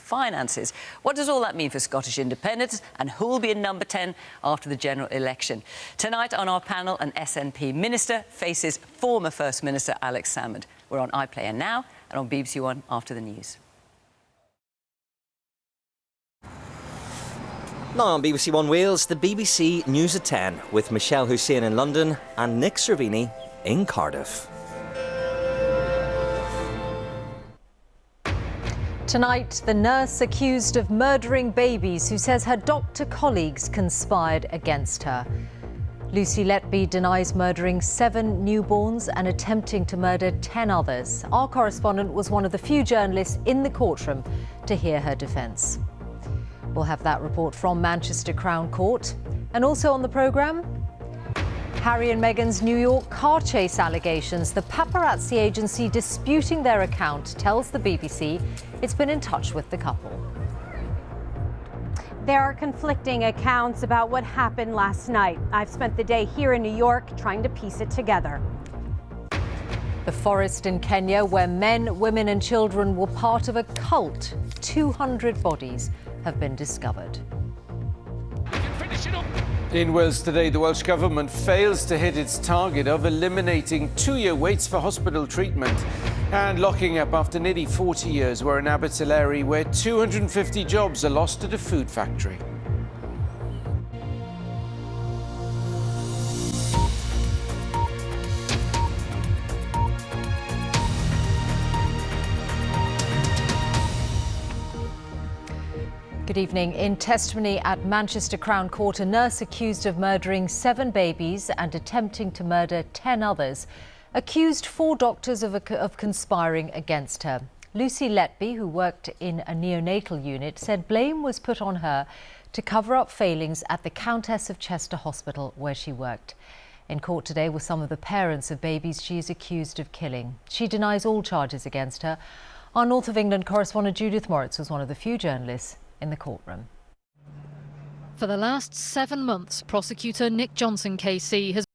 finances. What does all that mean for Scottish independence, and who will be in number 10 after the general election? Tonight on our panel, an SNP minister faces former First Minister Alex Salmond. We're on iPlayer now and on BBC One after the news. Now on BBC One Wales, the BBC News at 10 with Mishall Husian in London and Nick Cervini in Cardiff. Tonight, the nurse accused of murdering babies who says her doctor colleagues conspired against her. Lucy Letby denies murdering 7 newborns and attempting to murder 10 others. Our correspondent was one of the few journalists in the courtroom to hear her defence. We'll have that report from Manchester Crown Court. And also on the programme, Harry and Meghan's New York car chase allegations. The paparazzi agency disputing their account tells the BBC it's been in touch with the couple. There are conflicting accounts about what happened last night. I've spent the day here in New York trying to piece it together. The forest in Kenya, where men, women and children were part of a cult. 200 bodies have been discovered. In Wales today, the Welsh Government fails to hit its target of eliminating 2-year waits for hospital treatment and locking up after nearly 40 years. We're in Abertillery, where 250 jobs are lost at a food factory. Good evening. In testimony at Manchester Crown Court, a nurse accused of murdering 7 babies and attempting to murder 10 others accused 4 doctors of conspiring against her. Lucy Letby, who worked in a neonatal unit, said blame was put on her to cover up failings at the Countess of Chester Hospital where she worked. In court today were some of the parents of babies she is accused of killing. She denies all charges against her. Our North of England correspondent Judith Moritz was one of the few journalists in the courtroom. For the last 7 months, prosecutor Nick Johnson KC has